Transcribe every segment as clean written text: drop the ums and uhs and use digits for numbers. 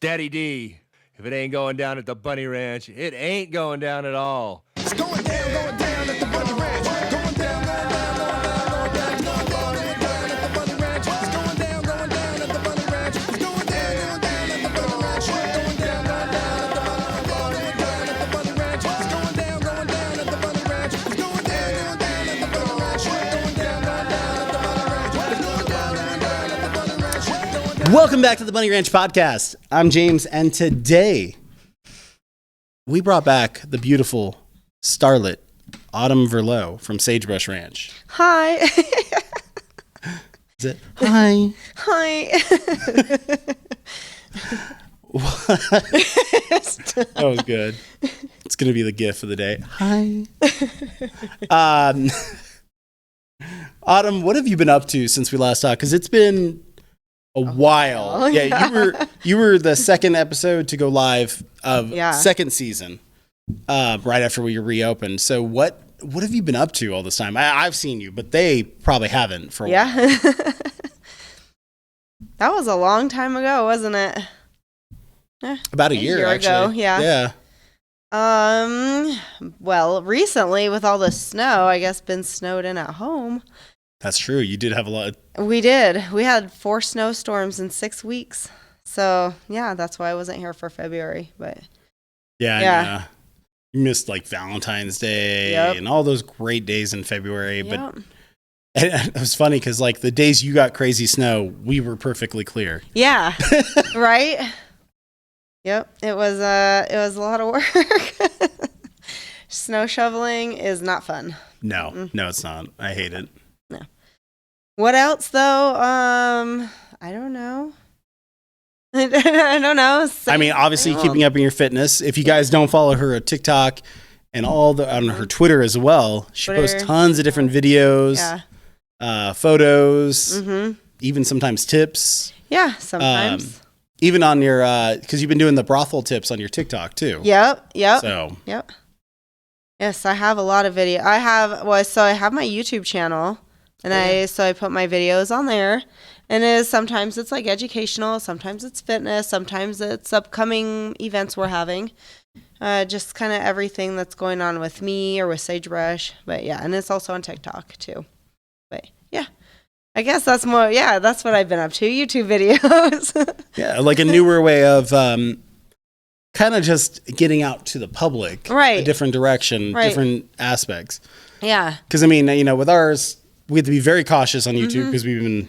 Steady D. If it ain't going down at the Bunny Ranch, it ain't going down at all. It's going down at the Bunny Ranch. Going down, going down, going down at the Bunny Ranch. It's going down at the Bunny Ranch. It's going down at the Bunny Ranch. Going down at the Bunny Ranch. It's going down at the Bunny Ranch. It's going down at the Bunny Ranch. Going down at the Bunny Ranch. Welcome back to the Bunny Ranch podcast. I'm James, and today we brought back the beautiful starlet Autumn Verlot from Sagebrush Ranch. Hi. Is it? Hi. Hi. That was good. It's going to be the gif of the day. Hi. Autumn, what have you been up to since we last talked? Because it's been a while. Yeah, you were the second episode to go live of second season, right after we reopened. So what have you been up to all this time? I've seen you, but they probably haven't for a while. Yeah. That was a long time ago, wasn't it? About a year ago. actually. Yeah. Yeah. Well, recently with all the snow, I guess been snowed in at home. That's true. You did have a lot. We did. We had 4 snowstorms in 6 weeks. So, yeah, that's why I wasn't here for February. But Yeah. You missed like Valentine's Day and all those great days in February. Yep. But it was funny because like the days you got crazy snow, we were perfectly clear. Yeah. Right? Yep. It was a lot of work. Snow shoveling is not fun. No, it's not. I hate it. No. What else though? I don't know. I don't know. I mean, obviously keeping up in your fitness. If you guys don't follow her on TikTok and on her Twitter as well, she posts tons of different videos, photos, even sometimes tips. Yeah, sometimes. Even on your, because you've been doing the brothel tips on your TikTok too. Yep. So. Yes, I have a lot of video. I have my YouTube channel, and I put my videos on there, and sometimes it's like educational, sometimes it's fitness, sometimes it's upcoming events we're having, just kind of everything that's going on with me or with Sagebrush. But yeah, and it's also on TikTok too. But yeah, I guess that's more. Yeah, that's what I've been up to. YouTube videos. Yeah, like a newer way of kind of just getting out to the public, right? A different direction, different aspects. Yeah. Because I mean, with ours, we have to be very cautious on YouTube because we've been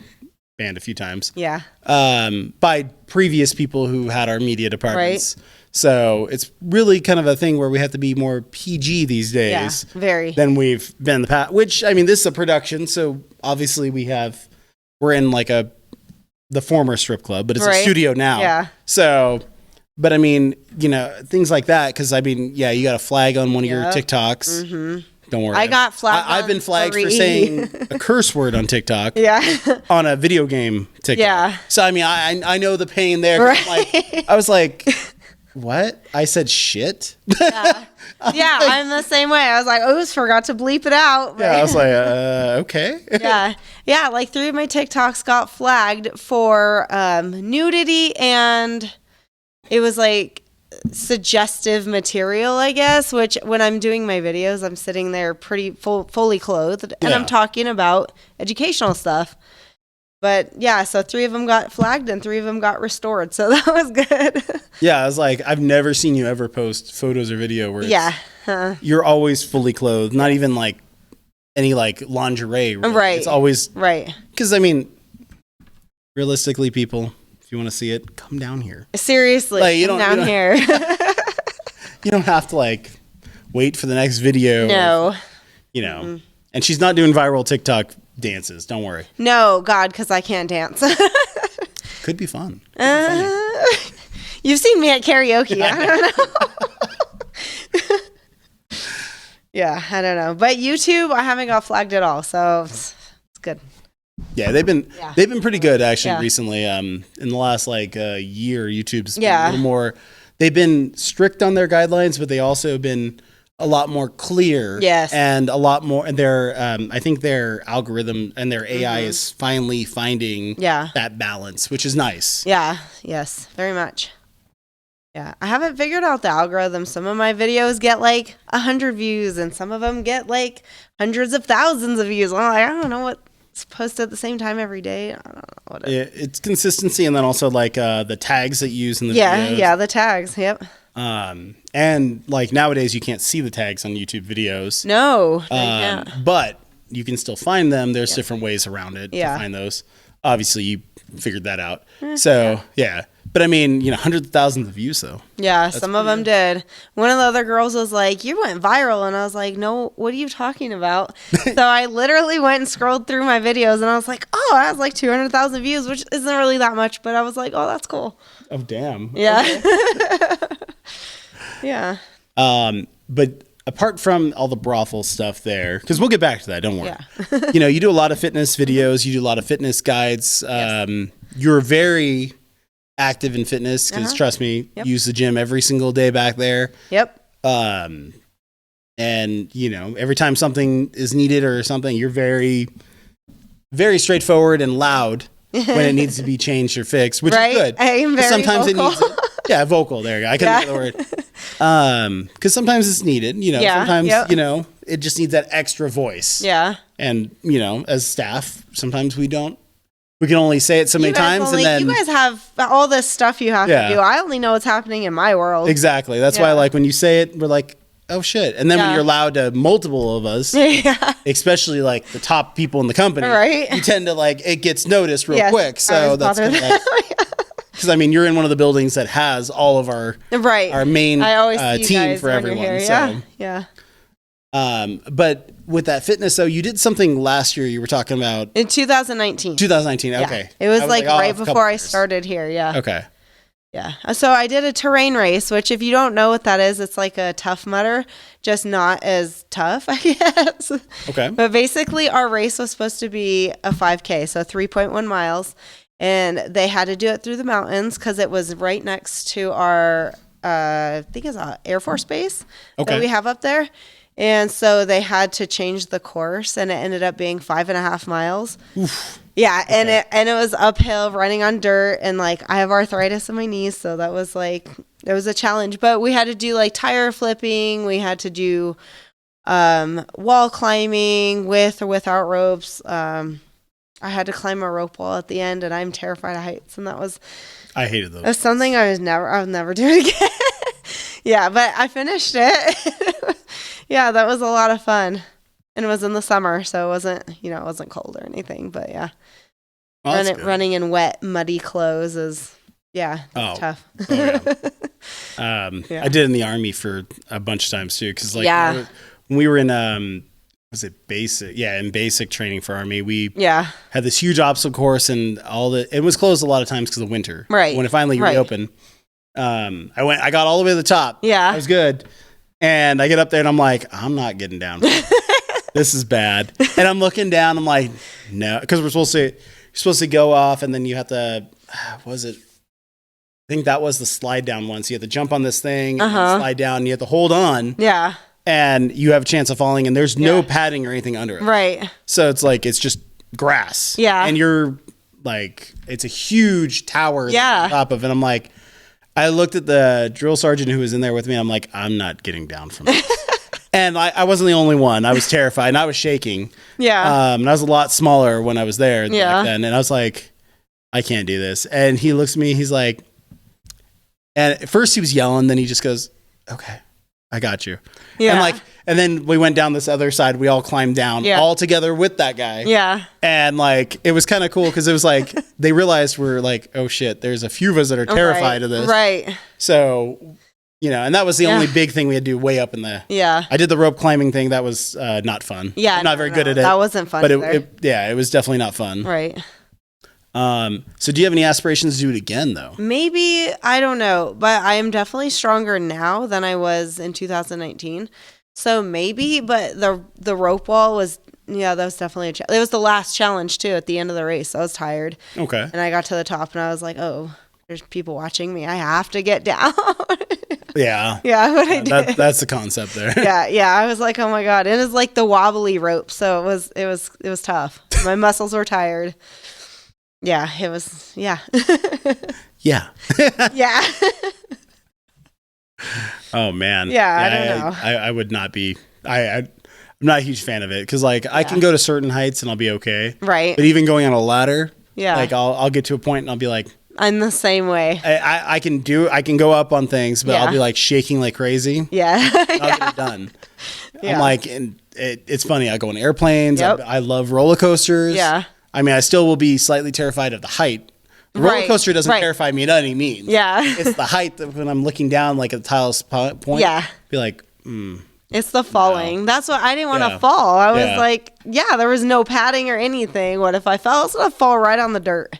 banned a few times. Yeah. By previous people who had our media departments. Right. So it's really kind of a thing where we have to be more PG these days. Yeah, very. Than we've been in the past. Which, I mean, this is a production, so obviously we're in like the former strip club, but it's a studio now. Yeah. So, but I mean, things like that, because I mean, yeah, you got a flag on one of your TikToks. Mm-hmm. Don't worry. I got flagged. I've been flagged for saying a curse word on TikTok. Yeah. On a video game TikTok. Yeah. So I mean, I know the pain there. Right. I was like, what? I said shit. Yeah. Yeah, I'm the same way. I was like, oops, forgot to bleep it out. Yeah, I was like, okay. Yeah, like 3 of my TikToks got flagged for nudity, and it was like suggestive material, I guess, which when I'm doing my videos, I'm sitting there pretty fully clothed, and I'm talking about educational stuff. But yeah, so 3 of them got flagged and 3 of them got restored. So that was good. Yeah, I was like, I've never seen you ever post photos or video where you're always fully clothed, not even like any like lingerie. Really. Right. It's always right. Because I mean, realistically, people, if you want to see it, come down here. Seriously, like, come down here. You don't have to like wait for the next video. No. Or, and she's not doing viral TikTok dances. Don't worry. No, God, because I can't dance. Could be fun. You've seen me at karaoke. I don't know. Yeah, I don't know. But YouTube, I haven't got flagged at all, so it's good. Yeah, they've been pretty good actually recently. In the last like year, YouTube's been a little more. They've been strict on their guidelines, but they also have been a lot more clear. Yes. And a lot more. And I think their algorithm and their AI is finally finding that balance, which is nice. Yeah. Yes. Very much. Yeah, I haven't figured out the algorithm. Some of my videos get like 100 views, and some of them get like hundreds of thousands of views. I'm like, I don't know what's posted at the same time every day. I don't know what it's consistency, and then also like the tags that you use in the videos. Yeah, the tags. Yep. And like nowadays you can't see the tags on YouTube videos. No, they can't. But you can still find them. There's different ways around it Yeah. to find those. Obviously, you figured that out. So yeah. But I mean, hundreds of thousands of views though. Yeah, some of them did. One of the other girls was like, "You went viral," and I was like, "No, what are you talking about?" So I literally went and scrolled through my videos, and I was like, "Oh, I has like 200,000 views, which isn't really that much," but I was like, "Oh, that's cool." Oh damn. Yeah. Okay. Yeah. But apart from all the brothel stuff there, because we'll get back to that, don't worry. Yeah. You do a lot of fitness videos, you do a lot of fitness guides. You're very active in fitness because trust me, use the gym every single day back there. Yep. And every time something is needed or something, you're very, very straightforward and loud when it needs to be changed or fixed, which is good. I am very sometimes vocal. It needs it. Yeah, vocal. There you go. I couldn't get the word. Because sometimes it's needed. Sometimes it just needs that extra voice. Yeah. And as staff, sometimes we don't. We can only say it so many times, and then you guys have all this stuff you have to do. I only know what's happening in my world. Exactly. That's why, like, when you say it, we're like, oh shit. And then when you're loud to multiple of us, especially like the top people in the company, you tend to like it gets noticed real quick. So that's kind of like, because I mean you're in one of the buildings that has all of our main team for everyone. So yeah. But with that fitness though, you did something last year you were talking about in 2019. 2019. Okay. It was like right before I started here. Yeah. Okay. Yeah. So I did a terrain race, which if you don't know what that is, it's like a Tough Mudder, just not as tough, I guess. Okay. But basically our race was supposed to be a 5K, so 3.1 miles. And they had to do it through the mountains because it was right next to our, I think it's an Air Force base that we have up there. And so they had to change the course, and it ended up being 5.5 miles. Oof. Yeah, okay. and it was uphill, running on dirt, and like I have arthritis in my knees, so that was like it was a challenge. But we had to do like tire flipping, we had to do wall climbing with or without ropes. I had to climb a rope wall at the end, and I'm terrified of heights, and I hated those. That's something I'll never do it again. Yeah, but I finished it. Yeah, that was a lot of fun. And it was in the summer, so it wasn't cold or anything, but yeah. Well, running in wet, muddy clothes is tough. Oh, yeah. I did in the Army for a bunch of times too, because when we were in was it basic? Yeah, in basic training for Army, we had this huge obstacle course, and it was closed a lot of times because of winter. Right. When it finally reopened, I got all the way to the top. Yeah, I was good. And I get up there and I'm like, I'm not getting down. This is bad. And I'm looking down. I'm like, no, because you're supposed to go off, and then you have to. Was it? I think that was the slide down one. So you have to jump on this thing, and slide down, and you have to hold on. Yeah. And you have a chance of falling, and there's no padding or anything under it. Right. So it's like it's just grass. Yeah. And you're like, it's a huge tower on top of it. I'm like. I looked at the drill sergeant who was in there with me. I'm like, I'm not getting down from this. And I wasn't the only one. I was terrified and I was shaking. Yeah. And I was a lot smaller when I was there back then. And I was like, I can't do this. And he looks at me. He's like, and at first he was yelling. Then he just goes, okay, I got you. Yeah. And then we went down this other side. We all climbed down all together with that guy. Yeah. And it was kind of cool because it was like, they realized we're like, oh shit, there's a few of us that are terrified of this. Right. So, and that was the only big thing we had to do way up in the, I did the rope climbing thing. That was not fun. Yeah. I'm not very good at it. That wasn't fun. But it was definitely not fun. Right. So do you have any aspirations to do it again though? Maybe, I don't know, but I am definitely stronger now than I was in 2019. So maybe, but the rope wall was, that was definitely it was the last challenge too at the end of the race. I was tired. Okay. And I got to the top and I was like, oh, there's people watching me. I have to get down. Yeah. Yeah, but I did. That's the concept there. Yeah. I was like, oh my God. It was like the wobbly rope. So it was tough. My muscles were tired. Yeah, it was, yeah. Yeah. Yeah. Oh man. Yeah, I don't know. I would not be. I'm not a huge fan of it because like I can go to certain heights and I'll be okay. Right. But even going on a ladder, Yeah. like I'll get to a point and I'll be like, I'm the same way. I can go up on things, but I'll be like shaking like crazy. Yeah. I'll get it done. Yeah. I'm like, and it's funny. I go on airplanes. Yep. I love roller coasters. Yeah. I mean, I still will be slightly terrified of the height. The roller coaster doesn't terrify me at any means. Yeah. It's the height that when I'm looking down, like at the tiles point. Yeah. Be like, It's the falling. That's what I didn't want to fall. I was like, there was no padding or anything. What if I fell? I was gonna fall right on the dirt.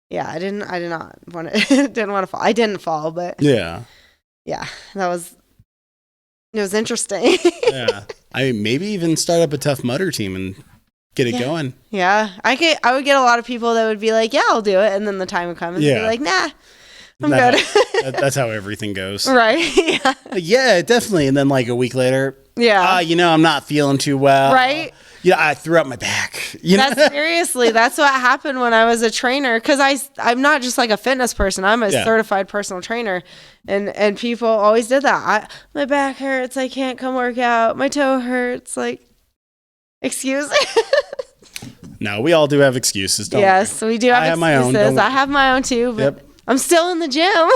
Yeah, I did not want to. Didn't want to fall. I didn't fall, but yeah, it was interesting. yeah. I maybe even start up a Tough Mudder team and get it going. Yeah, I would get a lot of people that would be like, yeah, I'll do it, and then the time would come and be like, nah, I'm good. That's how everything goes. Right. Yeah. Yeah, definitely. And then like a week later, yeah, I'm not feeling too well. Right. Yeah, I threw out my back. Seriously, that's what happened when I was a trainer. Because I'm not just like a fitness person. I'm a certified personal trainer, and people always did that. My back hurts. I can't come work out. My toe hurts. Like, excuse me. No, we all do have excuses. Don't yes, we do have excuses. My own. I have my own too. But I'm still in the gym.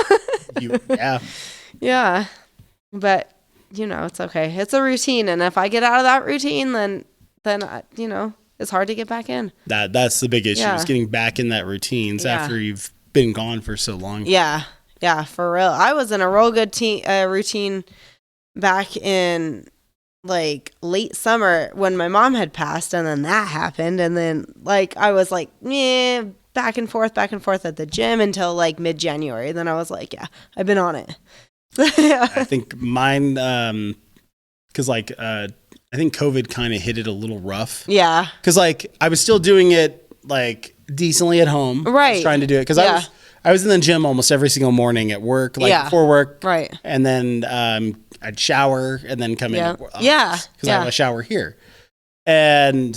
Yeah, but it's okay. It's a routine, and if I get out of that routine, then it's hard to get back in. That's the big issue is getting back in that routines after you've been gone for so long. Yeah, for real. I was in a real good routine back in like late summer when my mom had passed, and then that happened, and then like I was like back and forth at the gym until like mid-January. Then I was like, I've been on it. I think mine, because like I think COVID kind of hit it a little rough. Yeah. Because like I was still doing it like decently at home. Right. I was trying to do it because I was in the gym almost every single morning at work, like before work. Right. And then I'd shower and then come in. Because I have a shower here. And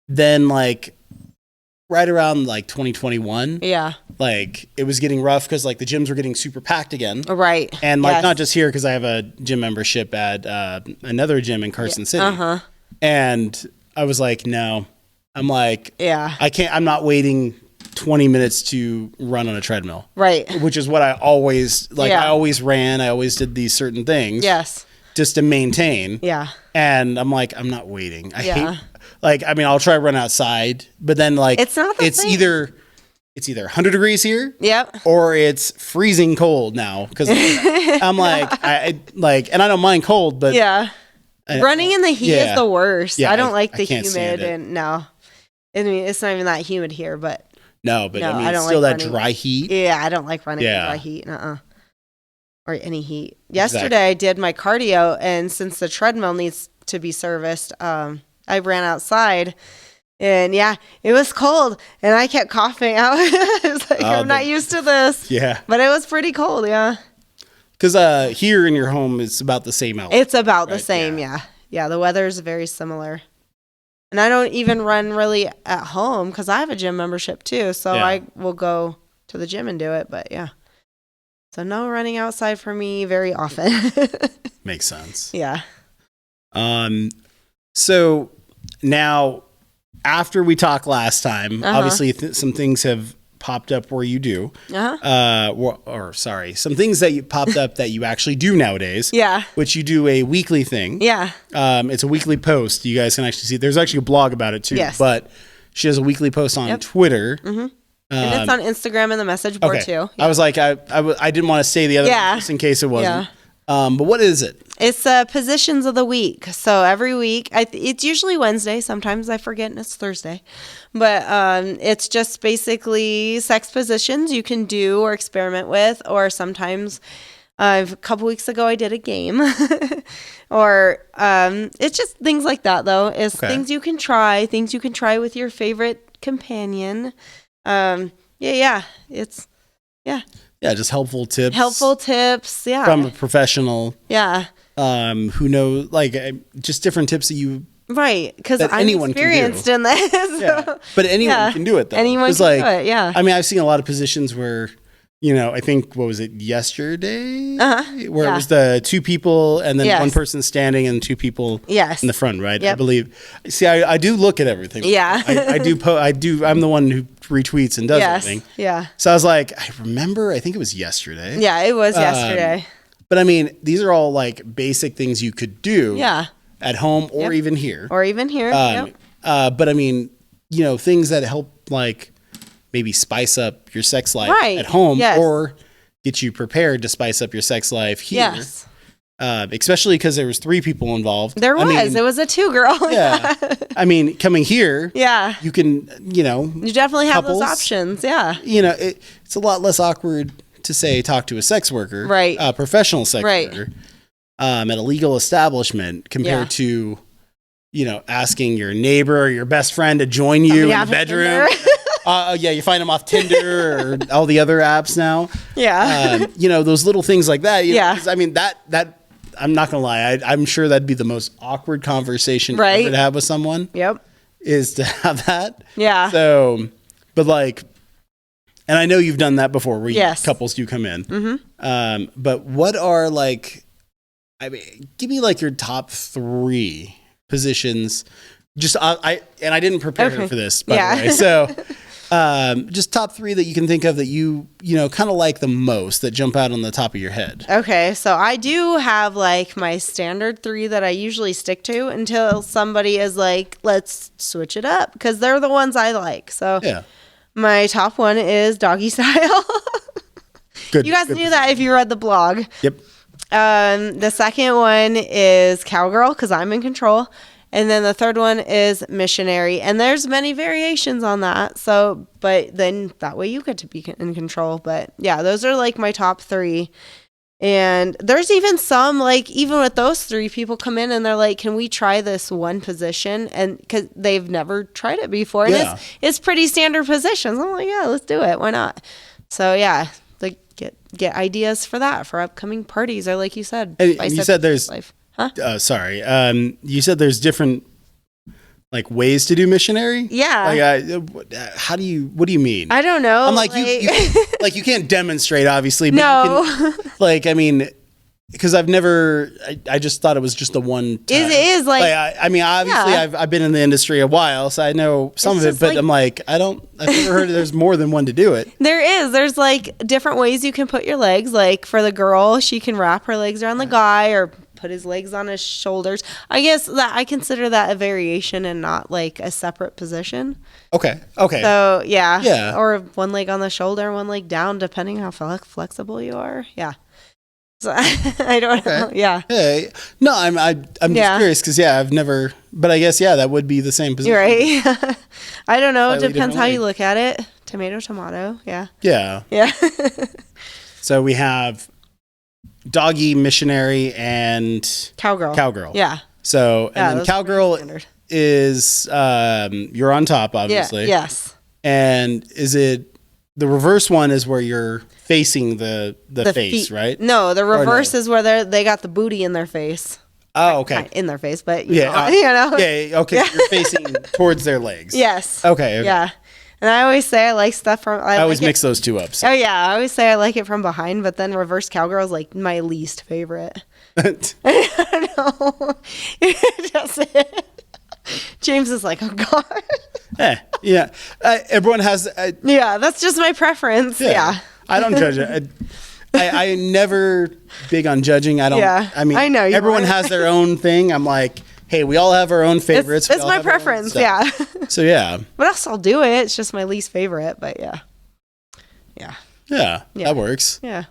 then like right around like 2021. Yeah. Like it was getting rough because like the gyms were getting super packed again. Right. And like not just here because I have a gym membership at another gym in Carson City. Uh-huh. And I was like, no. I'm like, I can't. I'm not waiting 20 minutes to run on a treadmill. Right. Which is what I always like. I always ran. I always did these certain things. Yes. Just to maintain. Yeah. And I'm like, I'm not waiting. I hate. Like, I mean, I'll try to run outside, but then like it's not. It's either 100 degrees here. Yep. Or it's freezing cold now because I'm like I like, and I don't mind cold, but running in the heat is the worst. I don't like the humid, and no. I mean, it's not even that humid here, but I mean, it's still that dry heat. Yeah, I don't like running in dry heat. Or any heat. Yesterday, I did my cardio, and since the treadmill needs to be serviced, I ran outside, and it was cold, and I kept coughing out. I was like, I'm not used to this. Yeah, but it was pretty cold. Yeah, because here in your home, it's about the same out. It's about the same. Yeah. The weather is very similar. And I don't even run really at home because I have a gym membership too. So I will go to the gym and do it. But so no running outside for me very often. Makes sense. Yeah. So now, after we talked last time, obviously some things have popped up where you do. Some things that you popped up that you actually do nowadays. Yeah. Which you do a weekly thing. Yeah. It's a weekly post. You guys can actually see. There's actually a blog about it too. Yes. But she has a weekly post on Twitter. Mm-hmm. And it's on Instagram and the message board too. Yeah. I was like, I didn't want to say the other one just in case it wasn't. But what is it? It's positions of the week. So every week, it's usually Wednesday. Sometimes I forget and it's Thursday. But it's just basically sex positions you can do or experiment with. Or sometimes, a couple weeks ago, I did a game. Or it's just things like that, though. It's things you can try with your favorite companion. Just helpful tips. From a professional. Yeah. Who knows, like just different tips that you. Right, because I'm experienced in this. Yeah. But anyone can do it, though. Anyone can do it, yeah. I mean, I've seen a lot of positions where I think, what was it, yesterday? Where Yeah. it was the 2 people and then Yes. 1 person standing and 2 people Yes. in the front, right? Yep. I believe. See, I do look at everything. Yeah. I do. I'm the one who retweets and does everything. Yeah. So I was like, I think it was yesterday. Yeah, it was yesterday. But I mean, these are all like basic things you could do Yeah. at home or Yep. even here. Or even here. Yep. But I mean, things that help like maybe spice up your sex life Right. at home Yes. or get you prepared to spice up your sex life here. Yes. Especially because there was 3 people involved. There was. I mean, It was a 2-girl. yeah. I mean, coming here, Yeah. you can, You definitely have couples, those options. Yeah. it's a lot less awkward to say talk to a sex worker, Right. A professional sex Right. worker, at a legal establishment compared to, asking your neighbor or your best friend to join you in the off of bedroom. Tinder. You find them off Tinder or all the other apps now. Yeah. Those little things like that. Yeah. 'Cause, I mean, that I'm not gonna lie. I'm sure that'd be the most awkward conversation Right. ever to have with someone. Yep. Is to have that. Yeah. So, but like, and I know you've done that before where Yes. couples do come in. Mm-hmm. But what are like, give me like your top 3 positions. Just, I didn't prepare for this, by the way. So, just top 3 that you can think of that you kind of like the most that jump out on the top of your head. Okay, so I do have like my standard 3 that I usually stick to until somebody is like, let's switch it up, because they're the ones I like. So Yeah. my top one is doggy style. Good. You guys good knew that if you read the blog. Yep. The second one is cowgirl, because I'm in control. And then the third one is missionary. And there's many variations on that. So, but then that way you get to be in control. But yeah, those are like my top 3. And there's even some, like, even with those 3, people come in and they're like, can we try this one position? And because they've never tried it before. And Yeah. it's pretty standard positions. I'm like, yeah, let's do it. Why not? So yeah, like get ideas for that for upcoming parties, or like you said. And spice you up said your there's, life. Huh? sorry. You said there's different like ways to do missionary. Yeah. Like, what do you mean? I don't know. I'm like, you like you can't demonstrate, obviously. But No. you can, like, I mean, because I've never. I just thought it was just the one. Time. It is like. I mean, obviously, Yeah. I've been in the industry a while, so I know some It's of it. just But like- I'm like, I've never heard there's more than one to do it. There's like different ways you can put your legs. Like for the girl, she can wrap her legs around the guy or put his legs on his shoulders. I guess that I consider that a variation and not like a separate position. Okay. So yeah. Yeah. Or one leg on the shoulder, one leg down, depending how flexible you are. Yeah. So I don't know. Yeah. Hey, no, I'm just Yeah. curious because I've never. But I guess that would be the same position. You're right. I don't know. It Slightly depends different how way. you look at it. Tomato. Yeah. Yeah. Yeah. So we have doggy, missionary, and Cowgirl. Yeah. So Yeah, and then those are pretty cowgirl standard. is you're on top, obviously. Yeah. Yes. And is it the reverse one is where you're facing the face, feet. right? No, the Or reverse no? is where they got the booty in their face. Oh, okay. Not in their face, but Yeah. you know. Yeah. Okay. So you're facing towards their legs. Yes. Okay. Yeah. And I always say I like stuff from. I always like mix those two up. So. Oh yeah, I always say I like it from behind, but then reverse cowgirl is like my least favorite. I don't know. It doesn't. James is like, oh god. Yeah. Everyone has. Yeah, that's just my preference. Yeah. I don't judge it. I never big on judging. I don't. Yeah. I mean, I know you everyone are. has their own thing. I'm like, hey, we all have our own favorites. It's We all my have our own preference. stuff. Yeah. So yeah. But else I'll do it. It's just my least favorite. But yeah. Yeah. Yeah. Yeah. That works. Yeah.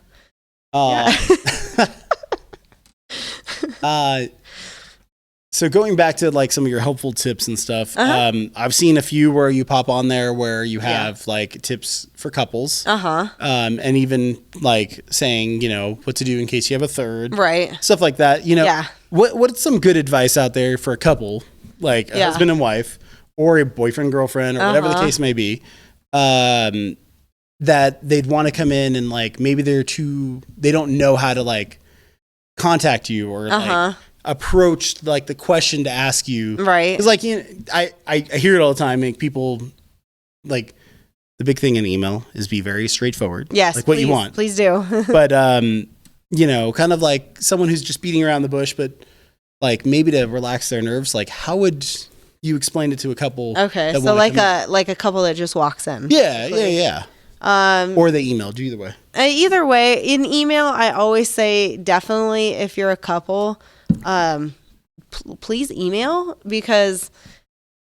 So going back to like some of your helpful tips and stuff, I've seen a few where you pop on there where you have like tips for couples, and even like saying what to do in case you have a third, Right. stuff like that. Yeah. What's some good advice out there for a couple, like a husband and wife, or a boyfriend girlfriend, or whatever the case may be, that they'd want to come in and like maybe they don't know how to like contact you or like approach like the question to ask you, Right. Because like I hear it all the time. Like people like the big thing in email is be very straightforward. Yes, like what you want. Please do. But you know, kind of like someone who's just beating around the bush, but like maybe to relax their nerves. Like, how would you explain it to a couple? Okay, so like a couple that just walks in. Yeah, yeah. Or they emailed you, either way. Either way, in email, I always say definitely if you're a couple, please email, because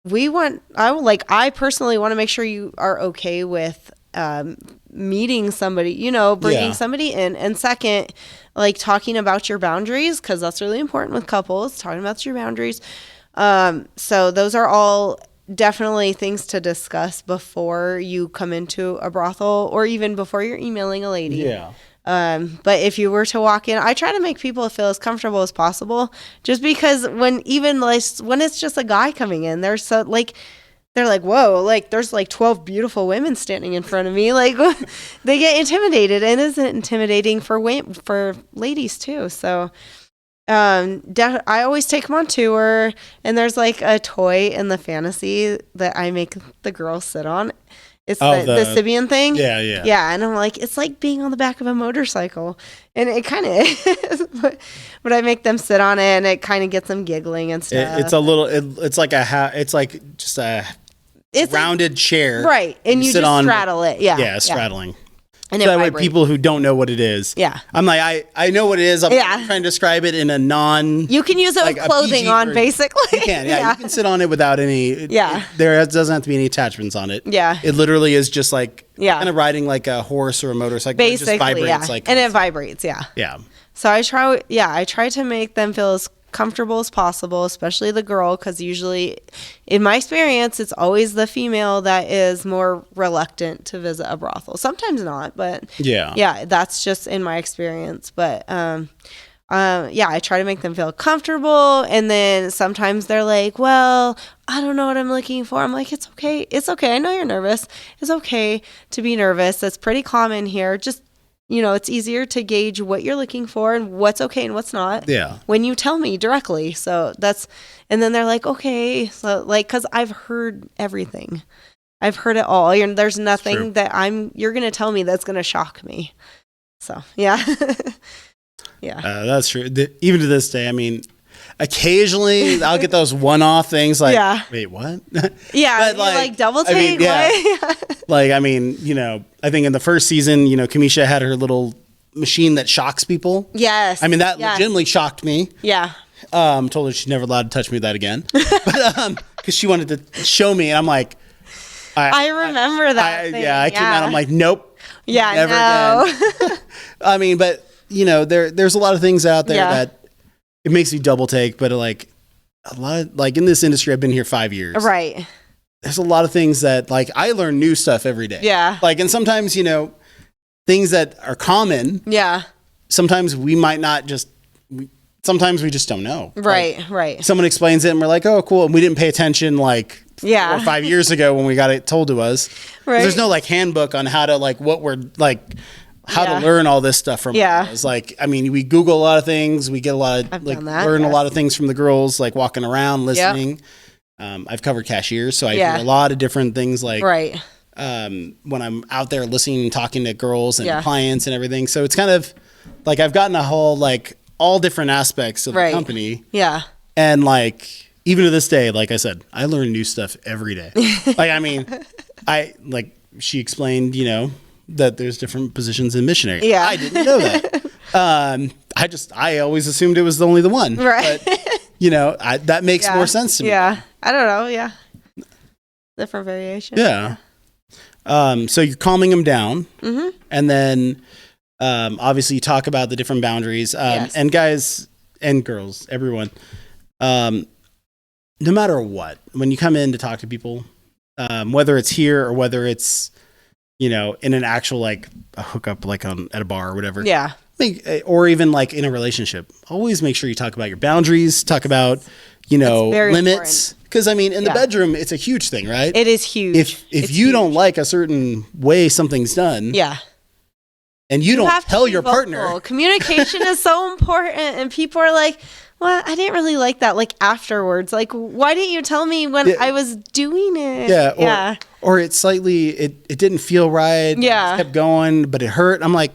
I personally want to make sure you are okay with meeting somebody, you know, bringing somebody in. And second, like talking about your boundaries, because that's really important with couples, talking about your boundaries. So those are all definitely things to discuss before you come into a brothel, or even before you're emailing a lady. Yeah. But if you were to walk in, I try to make people feel as comfortable as possible, just because when it's just a guy coming in, they're like, whoa, like there's like 12 beautiful women standing in front of me. Like they get intimidated, and it's intimidating for ladies too. So I always take them on tour, and there's like a toy in the fantasy that I make the girls sit on. It's the Sibian thing. Yeah. Yeah, and I'm like, it's like being on the back of a motorcycle. And it kind of is. But I make them sit on it, and it kind of gets them giggling and stuff. It's like just a rounded chair. Right, and you just straddle it. Yeah. Yeah, straddling. And so that way people who don't know what it is. Yeah. I'm like, I know what it is. I'm trying to describe it in a You can use it with clothing on, basically. You can, yeah. You can sit on it without any. There doesn't have to be any attachments on it. Yeah. It literally is just like kind of riding like a horse or a motorcycle. Basically, it just vibrates like. And it vibrates, yeah. Yeah. So I try to make them feel as comfortable as possible, especially the girl, because usually in my experience it's always the female that is more reluctant to visit a brothel. Sometimes not, but that's just in my experience. But I try to make them feel comfortable, and then sometimes they're like, well, I don't know what I'm looking for. I'm like, it's okay, I know you're nervous, it's okay to be nervous, that's pretty common here. Just, you know, it's easier to gauge what you're looking for and what's okay and what's not when you tell me directly. So and then they're like, okay. So like, cause I've heard everything. I've heard it all. There's nothing that you're going to tell me that's going to shock me. So, yeah. Yeah. That's true. Even to this day, I mean, occasionally I'll get those one-off things like, wait, what? Yeah, but like double take. Like, I mean, you know, I think in the first season, you know, Kamisha had her little machine that shocks people. Yes. I mean, that legitimately shocked me. Yeah. Told her she's never allowed to touch me with that again. But because she wanted to show me, and I'm like, I remember that. I came out. I'm like, nope. Yeah, never again. I mean, but you know, there's a lot of things out there that it makes me double take, but like a lot of, like in this industry, I've been here 5 years. Right. There's a lot of things that like I learn new stuff every day. Yeah. Like, and sometimes, you know, things that are common. Yeah. Sometimes we might not sometimes we just don't know. Right. Like, right. Someone explains it and we're like, oh, cool. And we didn't pay attention like 4 or 5 years ago when we got it told to us. Right. There's no like handbook on how to like what we're like, how to learn all this stuff from girls. Like, I mean, we Google a lot of things. We get a lot of learn a lot of things from the girls, like walking around, listening. I've covered cashiers, so I hear a lot of different things like when I'm out there listening and talking to girls and clients and everything. So it's kind of like I've gotten a whole like all different aspects of the company. Yeah. And like even to this day, like I said, I learn new stuff every day. Like, I mean, she explained, you know, that there's different positions in missionary. Yeah. I didn't know that. I always assumed it was only the one. Right. But, you know, that makes more sense to me. Yeah. I don't know. Yeah. Different variations. Yeah. So you're calming them down. Mm-hmm. And then obviously you talk about the different boundaries. And guys and girls, everyone, no matter what, when you come in to talk to people, whether it's here or whether it's, you know, in an actual like a hookup, like at a bar or whatever. Yeah. Or even like in a relationship, always make sure you talk about your boundaries, talk about, you know, limits. Because I mean, in the bedroom, it's a huge thing, right? It is huge. If you don't like a certain way something's done. Yeah. And you don't tell your partner. Communication is so important. And people are like, well, I didn't really like that. Like afterwards, like, why didn't you tell me when I was doing it? Yeah. or it didn't feel right. Yeah. It kept going, but it hurt. I'm like,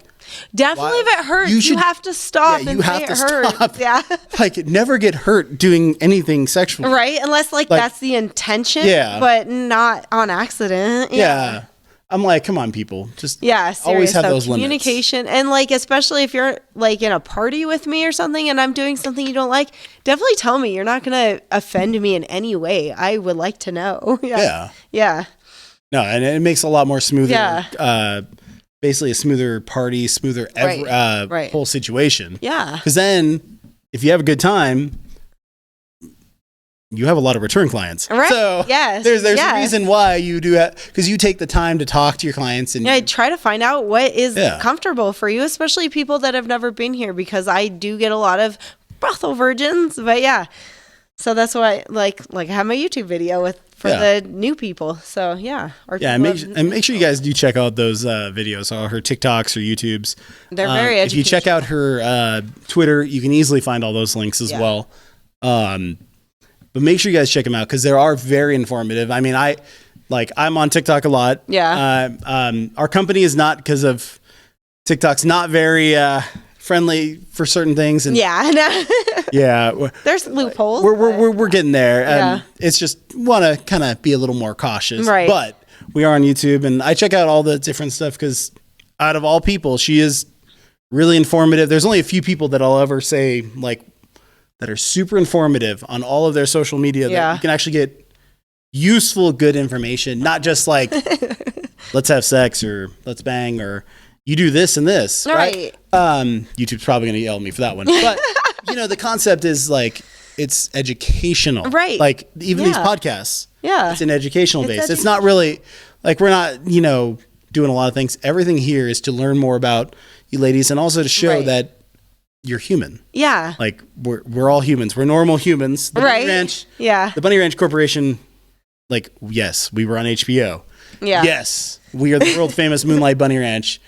definitely if it hurts, you have to stop and say it hurts. Yeah. Like, never get hurt doing anything sexual. Right? Unless like that's the intention, but not on accident. Yeah. I'm like, come on, people. Just always have those communication. limits. And like, especially if you're like in a party with me or something and I'm doing something you don't like, definitely tell me. You're not going to offend me in any way. I would like to know. Yeah. No, and it makes a lot more smoother. Yeah. Basically a smoother party, smoother whole situation. Yeah. Because then if you have a good time, you have a lot of return clients. Right. So there's a reason why you do it, because you take the time to talk to your clients. And I try to find out what is comfortable for you, especially people that have never been here, because I do get a lot of brothel virgins. But so that's why I have my YouTube video for the new people. So make sure you guys do check out those videos, all her TikToks or YouTubes. They're very educational. If you check out her Twitter, you can easily find all those links as well. But make sure you guys check them out, because they are very informative. I mean, I'm on TikTok a lot. Yeah. Our company is not, because of TikTok's not very friendly for certain things. And there's loopholes. We're getting there. It's just want to kind of be a little more cautious. Right. But we are on YouTube, and I check out all the different stuff, because out of all people, she is really informative. There's only a few people that I'll ever say that are super informative on all of their social media that you can actually get useful, good information, not just like, let's have sex or let's bang or you do this and this. Right. YouTube's probably going to yell at me for that one. But, the concept is like, it's educational. Right. Like even these podcasts. Yeah. It's an educational base. It's not really like, we're not, doing a lot of things. Everything here is to learn more about you ladies, and also to show that you're human. Yeah. Like we're all humans. We're normal humans. The BunnyRanch. Yeah. The BunnyRanch Corporation. Like, yes, we were on HBO. Yeah. Yes, we are the world famous Moonlight Bunny Ranch,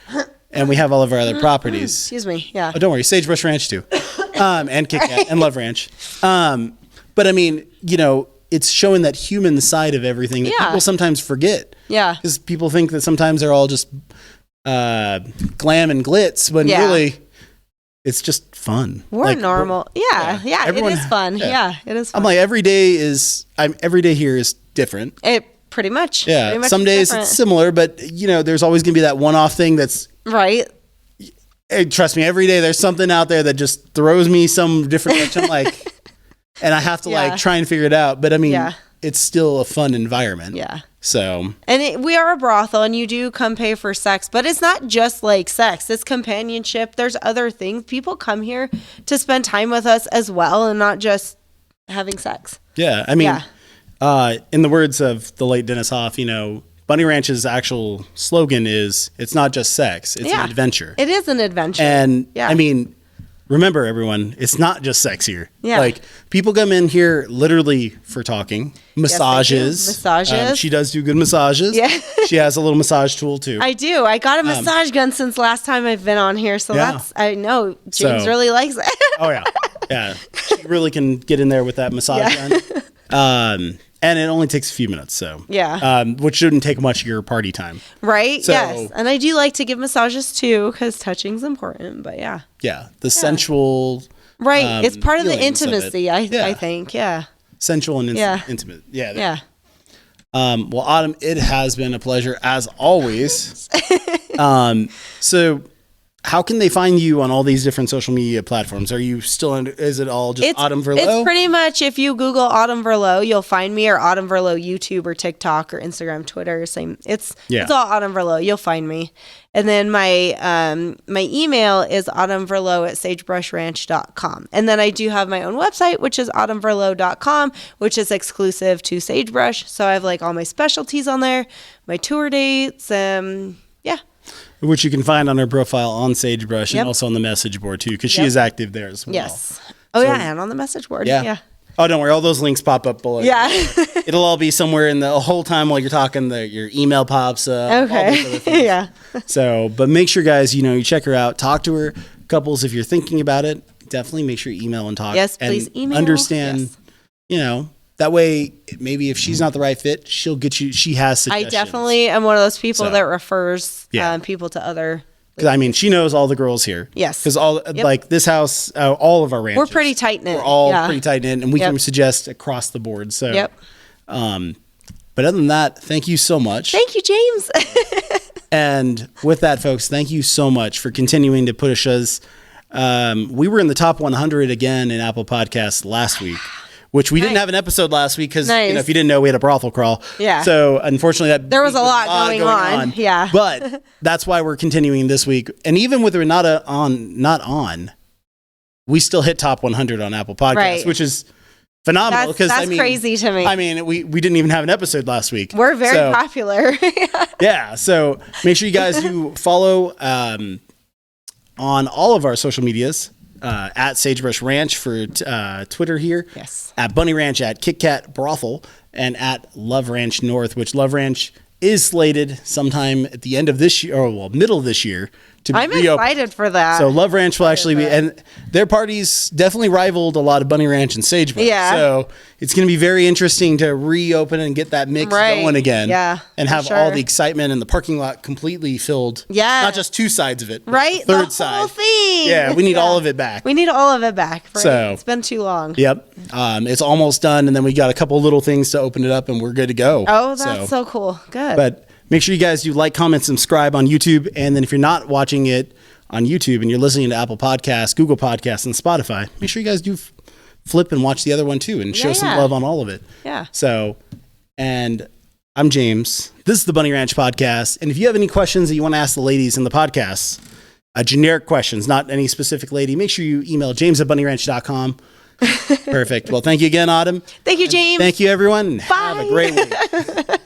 and we have all of our other properties. Excuse me. Yeah. Oh, don't worry, Sagebrush Ranch too, and Kit Kat and Love Ranch. But I mean, it's showing that human side of everything that people sometimes forget. Yeah. Because people think that sometimes they're all just glam and glitz, when really it's just fun. We're normal. Yeah. Everyone, it is fun. Yeah, it is fun. I'm like, every day here is different. It pretty much. Yeah. Pretty much some days it's similar, but there's always going to be that one-off thing that's right. Hey, trust me, every day there's something out there that just throws me some different direction. Like, and I have to try and figure it out. But I mean, it's still a fun environment. Yeah. So. And we are a brothel, and you do come pay for sex, but it's not just like sex. It's companionship. There's other things. People come here to spend time with us as well, and not just having sex. Yeah. I mean, in the words of the late Dennis Hoff, BunnyRanch's actual slogan is, it's not just sex, it's an adventure. It is an adventure. And I mean, remember everyone, it's not just sex here. Yeah. Like, people come in here literally for talking, massages. Yes, massages. She does do good massages. Yeah. She has a little massage tool too. I do. I got a massage gun since last time I've been on here. So I know James really likes it. Oh yeah. Yeah. She really can get in there with that massage gun. And it only takes a few minutes, so which shouldn't take much of your party time, right? So, yes, and I do like to give massages too, because touching's important. But the sensual, right? It's part of the intimacy. I think, sensual and intimate. Yeah. Well, Autumn, it has been a pleasure as always. So, how can they find you on all these different social media platforms? Are you still is it all just Autumn Verlot? It's pretty much, if you Google Autumn Verlot, you'll find me, or Autumn Verlot YouTube or TikTok or Instagram, Twitter, same. It's all Autumn Verlot. You'll find me. And then my email is autumnverlot@sagebrushranch.com. And then I do have my own website, which is autumnverlot.com, which is exclusive to Sagebrush. So I have like all my specialties on there, my tour dates, which you can find on her profile on Sagebrush and also on the message board too, because she is active there as well. Yes. And on the message board. Yeah. Oh, don't worry. All those links pop up below. Yeah. It'll all be somewhere in the whole time while you're talking. Your email pops up. Okay. Yeah. So, but make sure, guys, you check her out. Talk to her. Couples, if you're thinking about it, definitely make sure you email and talk. Yes, please email. Understand, That way, maybe if she's not the right fit, she'll get you. She has suggestions. I definitely am one of those people that refers people to other. Because I mean, she knows all the girls here. Yes. Because like this house, all of our ranches, We're pretty tight knit. We're all pretty tight knit, and we can suggest across the board. So. Yep. But other than that, thank you so much. Thank you, James. And with that, folks, thank you so much for continuing to push us. We were in the top 100 again in Apple Podcasts last week, which we didn't have an episode last week because, if you didn't know, we had a brothel crawl. Yeah. So unfortunately, there was a lot going on. Yeah. But that's why we're continuing this week. And even with we're not on, we still hit top 100 on Apple Podcasts, which is phenomenal. Because that's crazy to me. I mean, we didn't even have an episode last week. We're very popular. Yeah. So make sure you guys do follow on all of our social medias. At Sagebrush Ranch for Twitter here. Yes. At BunnyRanch, at Kit Kat Brothel, and at Love Ranch North, which Love Ranch is slated sometime at the end of this year, or middle of this year, to be reopened. I'm excited for that. So Love Ranch will actually be, and their parties definitely rivaled a lot of BunnyRanch and Sagebrush. Yeah. So it's going to be very interesting to reopen and get that mix going again. Yeah. And have all the excitement in the parking lot completely filled. Yeah. Not just two sides of it. Right. The third the side. whole thing. Yeah. We need all of it back. We need all of it back. Right? So it's been too long. Yep. It's almost done. And then we got a couple little things to open it up and we're good to go. Oh, that's so cool. Good. But make sure you guys do like, comment, subscribe on YouTube. And then if you're not watching it on YouTube and you're listening to Apple Podcasts, Google Podcasts, and Spotify, make sure you guys do flip and watch the other one too and show some love on all of it. Yeah. So, and I'm James. This is the Bunny Ranch Podcast. And if you have any questions that you want to ask the ladies in the podcast, generic questions, not any specific lady, make sure you email james@bunnyranch.com. Perfect. Well, thank you again, Autumn. Thank you, James. Thank you, everyone. Bye. Have a great week.